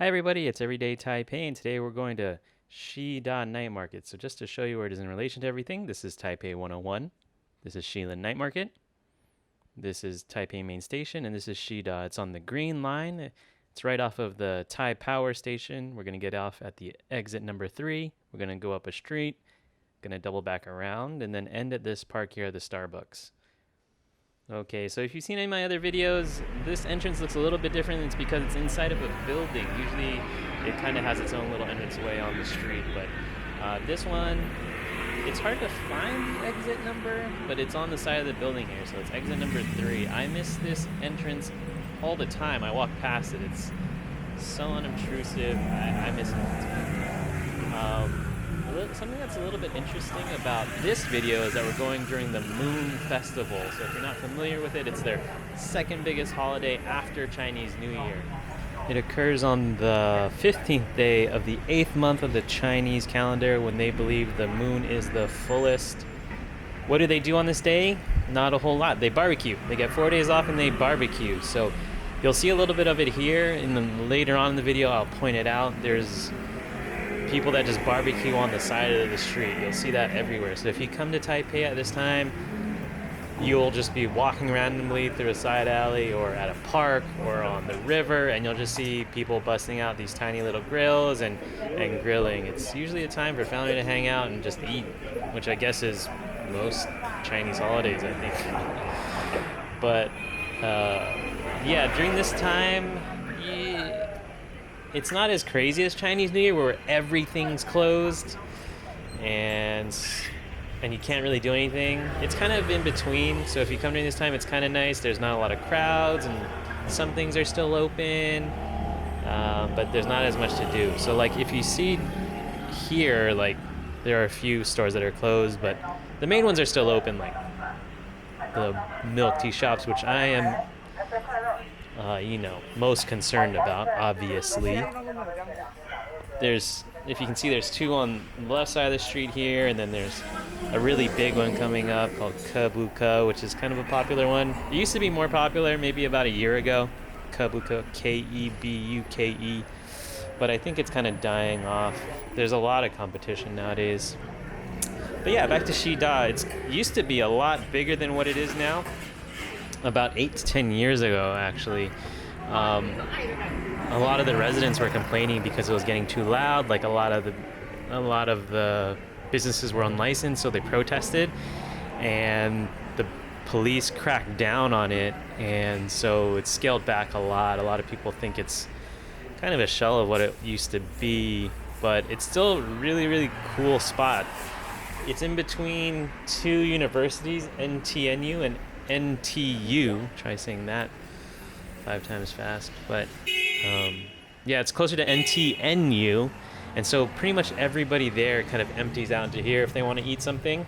Hi everybody, it's Everyday Taipei, and today we're going to Shida Night Market. So just to show you where it is in relation to everything, this is Taipei 101, this is Shida Night Market, this is Taipei Main Station, and this is Shida. It's on the green line. It's right off of the Tai Power Station. We're going to get off at the exit number 3. We're going to go up a street, going to double back around, and then end at this park here at the Starbucks. Okay, so if you've seen any of my other videos, this entrance looks a little bit different. It's because it's inside of a building. Usually it kind of has its own little entranceway on the street, but this one, it's hard to find the exit number, but it's on the side of the building here, so it's exit number 3. I miss this entrance all the time. I walk past it. It's so unobtrusive. I miss it all the time. Something that's a little bit interesting about this video is that we're going during the Moon Festival. So if you're not familiar with it, it's their second biggest holiday after Chinese New Year. It occurs on the 15th day of the 8th month of the Chinese calendar, when they believe the moon is the fullest. What do they do on this day? Not a whole lot. They barbecue. They get 4 days off and they barbecue. So you'll see a little bit of it here, and then later on in the video I'll point it out. There's people that just barbecue on the side of the street. You'll see that everywhere. So if you come to Taipei at this time, you'll just be walking randomly through a side alley or at a park or on the river, and you'll just see people busting out these tiny little grills and grilling. It's usually a time for family to hang out and just eat, which I guess is most Chinese holidays, I think. But yeah, during this time, it's not as crazy as Chinese New Year, where everything's closed and you can't really do anything. It's kind of in between. So if you come during this time, it's kind of nice. There's not a lot of crowds, and some things are still open, but there's not as much to do. So like if you see here, like there are a few stores that are closed, but the main ones are still open, like the milk tea shops, which I am most concerned about, obviously. If you can see, there's 2 on the left side of the street here, and then there's a really big one coming up called Kebuka, which is kind of a popular one. It used to be more popular maybe about a year ago, Kebuka, Kebuke, but I think it's kind of dying off. There's a lot of competition nowadays. But yeah, back to Shida. It used to be a lot bigger than what it is now. About 8 to 10 years ago, actually. A lot of the residents were complaining because it was getting too loud. Like a lot of the businesses were unlicensed, so they protested, and the police cracked down on it, and so it's scaled back a lot. A lot of people think it's kind of a shell of what it used to be, but it's still a really, really cool spot. It's in between 2 universities, NTNU and NTU. Try saying that 5 times fast. But yeah, it's closer to NTNU, and so pretty much everybody there kind of empties out into here if they want to eat something.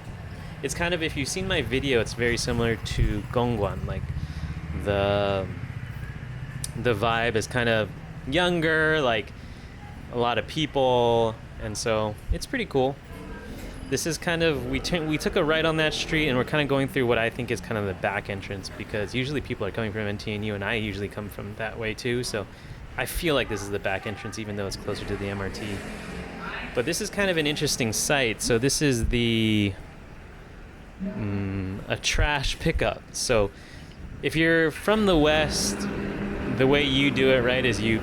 It's kind of, if you've seen my video, it's very similar to Gongguan. Like the vibe is kind of younger, like a lot of people, and so it's pretty cool. This is kind of, we took a right on that street, and we're kind of going through what I think is kind of the back entrance, because usually people are coming from NTNU, and I usually come from that way too, so I feel like this is the back entrance, even though it's closer to the MRT. But this is kind of an interesting site. So this is a trash pickup. So if you're from the West, the way you do it, right, is you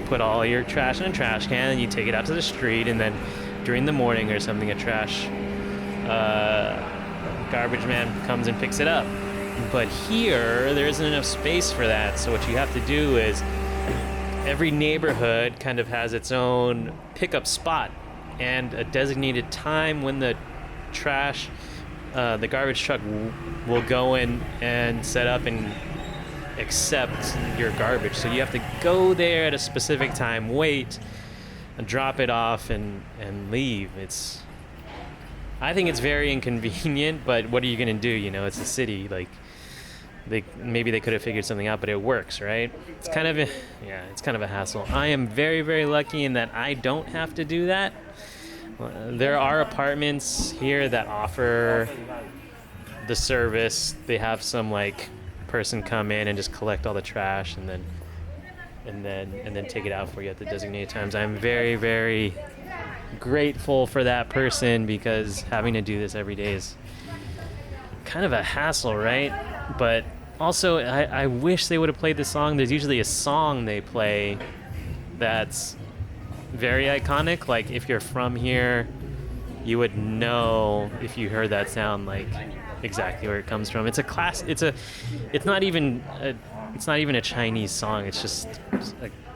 put all your trash in a trash can, and you take it out to the street, and then during the morning or something, a trash garbage man comes and picks it up. But here, there isn't enough space for that. So what you have to do is, every neighborhood kind of has its own pickup spot and a designated time when the garbage truck will go in and set up and accept your garbage. So you have to go there at a specific time, wait, and drop it off and leave. I think it's very inconvenient, but what are you gonna do? It's a city. Like, maybe they could have figured something out, but it works, right? It's kind of a hassle. I am very, very lucky in that I don't have to do that. There are apartments here that offer the service. They have some like person come in and just collect all the trash, and then and then take it out for you at the designated times. I'm very, very grateful for that person, because having to do this every day is kind of a hassle, right? But also, I wish they would have played the song. There's usually a song they play that's very iconic. Like, if you're from here, you would know if you heard that sound, like, exactly where it comes from. It's a class. It's not even a Chinese song. It's just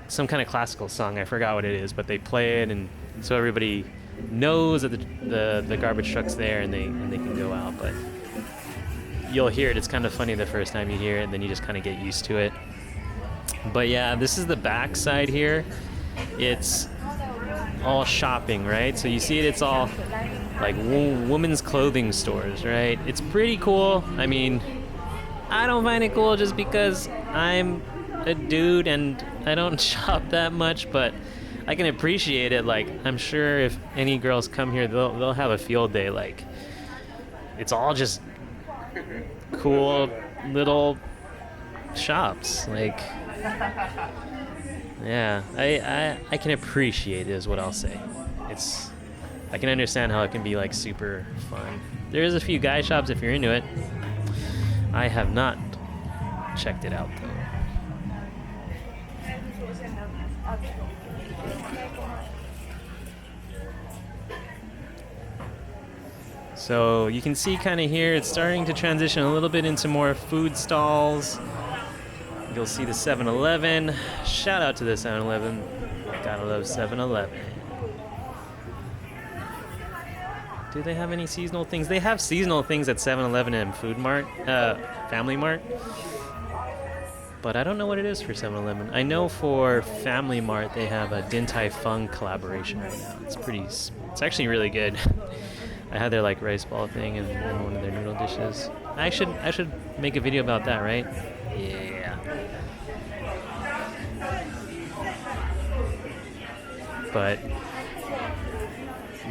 some kind of classical song. I forgot what it is, but they play it, and so everybody knows that the garbage truck's there, and they can go out. But you'll hear it. It's kind of funny the first time you hear it, and then you just kind of get used to it. But yeah, this is the back side here. It's all shopping, right? So you see it. It's all like women's clothing stores, right? It's pretty cool. I mean, I don't find it cool just because I'm a dude and I don't shop that much, but I can appreciate it. Like, I'm sure if any girls come here, they'll have a field day. Like, it's all just cool little shops. Like, yeah, I can appreciate it, is what I'll say. I can understand how it can be like super fun. There is a few guy shops if you're into it. I have not checked it out though. So you can see kind of here, it's starting to transition a little bit into more food stalls. You'll see the 7-Eleven. Shout out to the 7-Eleven. Gotta love 7-Eleven. Do they have any seasonal things? They have seasonal things at 7-Eleven and Family Mart. But I don't know what it is for 7-Eleven. I know for Family Mart they have a Din Tai Fung collaboration right now. It's actually really good. I had their like rice ball thing and one of their noodle dishes. I should make a video about that, right? Yeah. But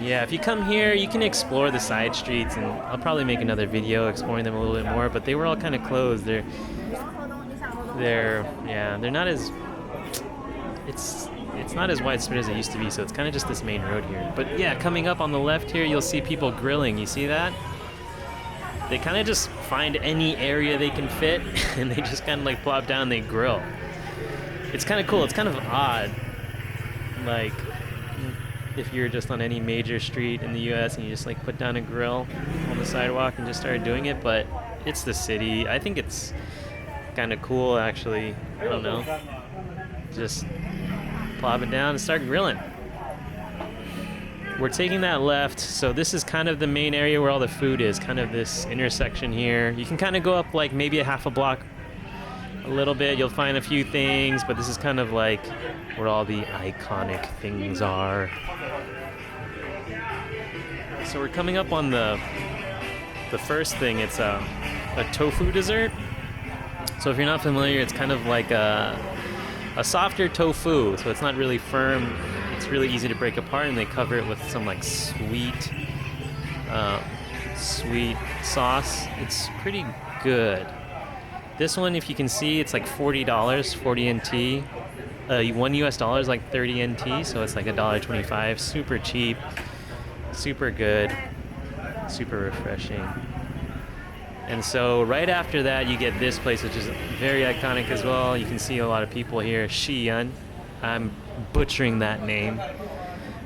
yeah, if you come here, you can explore the side streets, and I'll probably make another video exploring them a little bit more, but they were all kind of closed. They're not as, it's not as widespread as it used to be, so it's kind of just this main road here. But yeah, coming up on the left here, you'll see people grilling. You see that? They kind of just find any area they can fit, and they just kind of like plop down and they grill. It's kind of cool. It's kind of odd. Like, if you're just on any major street in the U.S. and you just like put down a grill on the sidewalk and just start doing it, but it's the city. I think it's kind of cool, actually. I don't know. Just plop it down and start grilling. We're taking that left, so this is kind of the main area where all the food is, kind of this intersection here. You can kind of go up like maybe a half a block a little bit. You'll find a few things, but this is kind of like where all the iconic things are. So we're coming up on the first thing. It's a tofu dessert. So if you're not familiar, it's kind of like a softer tofu. So it's not really firm. It's really easy to break apart, and they cover it with some like sweet sauce. It's pretty good. This one, if you can see, it's like $40, 40 NT. $1 US is like 30 NT, so it's like $1.25. Super cheap, super good, super refreshing. And so right after that, you get this place, which is very iconic as well. You can see a lot of people here. Xi'an. I'm butchering that name.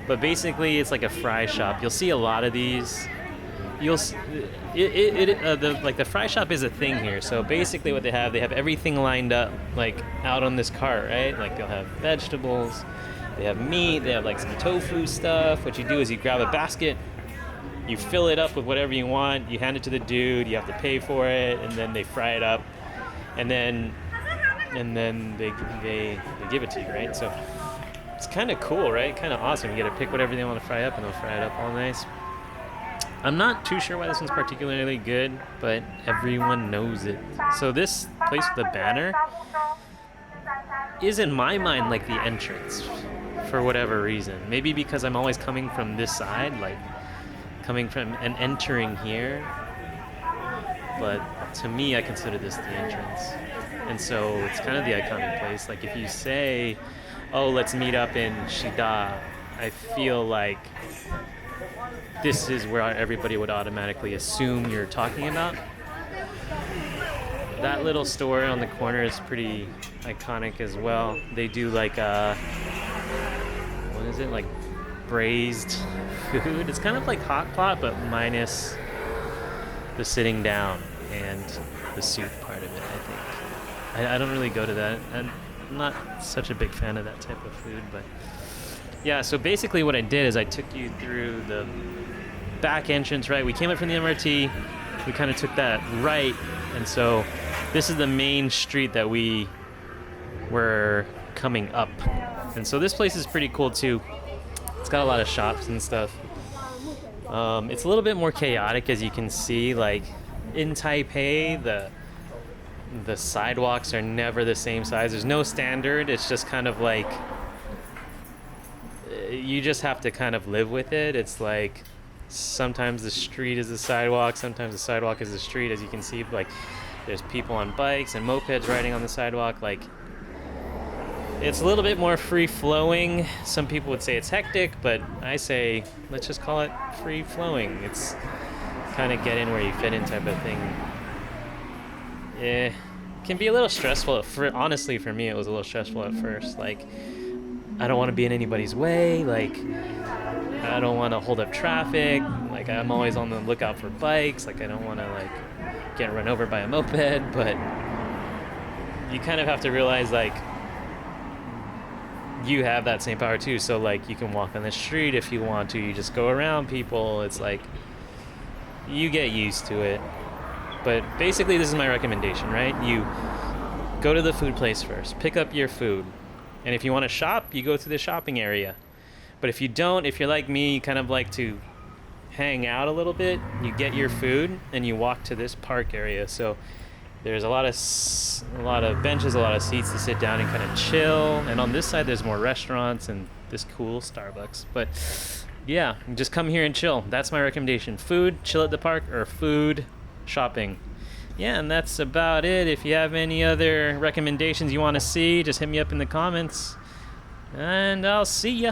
But basically, it's like a fry shop. You'll see a lot of these. The fry shop is a thing here. So basically what they have everything lined up like out on this cart, right? Like they'll have vegetables, they have meat, they have like some tofu stuff. What you do is you grab a basket, you fill it up with whatever you want, you hand it to the dude, you have to pay for it, and then they fry it up, and then they give it to you, right? So it's kind of cool, right? Kind of awesome. You get to pick whatever they want to fry up, and they'll fry it up all nice. I'm not too sure why this one's particularly good, but everyone knows it. So this place with the banner is, in my mind, like the entrance for whatever reason. Maybe because I'm always coming from this side, like coming from and entering here. But to me, I consider this the entrance. And so it's kind of the iconic place. Like if you say, oh, let's meet up in Shida, I feel like this is where everybody would automatically assume you're talking about. That little store on the corner is pretty iconic as well. They do like what is it, like braised food? It's kind of like hot pot, but minus the sitting down and the soup part of it, I think. I don't really go to that. I'm not such a big fan of that type of food, but yeah, so basically what I did is I took you through the back entrance, right? We came up from the MRT, we kind of took that right, and so this is the main street that we were coming up. And so this place is pretty cool too. It's got a lot of shops and stuff. It's a little bit more chaotic, as you can see. Like in Taipei, the sidewalks are never the same size. There's no standard. It's just kind of like you just have to kind of live with it. It's like sometimes the street is the sidewalk, sometimes the sidewalk is the street. As you can see, like there's people on bikes and mopeds riding on the sidewalk. Like it's a little bit more free-flowing. Some people would say it's hectic, but I say let's just call it free-flowing. It's kind of get in where you fit in type of thing. It can be a little stressful. Honestly, for me, it was a little stressful at first. Like, I don't want to be in anybody's way. Like, I don't want to hold up traffic. Like, I'm always on the lookout for bikes. Like, I don't want to, like, get run over by a moped. But you kind of have to realize, like, you have that same power too. So like you can walk on the street if you want to, you just go around people. It's like you get used to it. But basically this is my recommendation, right? You go to the food place first, pick up your food, and if you want to shop, you go to the shopping area. But if you don't, if you're like me, you kind of like to hang out a little bit, you get your food and you walk to this park area. So there's a lot of benches, a lot of seats to sit down and kind of chill. And on this side, there's more restaurants and this cool Starbucks. But yeah, just come here and chill. That's my recommendation. Food, chill at the park, or food, shopping. Yeah, and that's about it. If you have any other recommendations you want to see, just hit me up in the comments. And I'll see ya.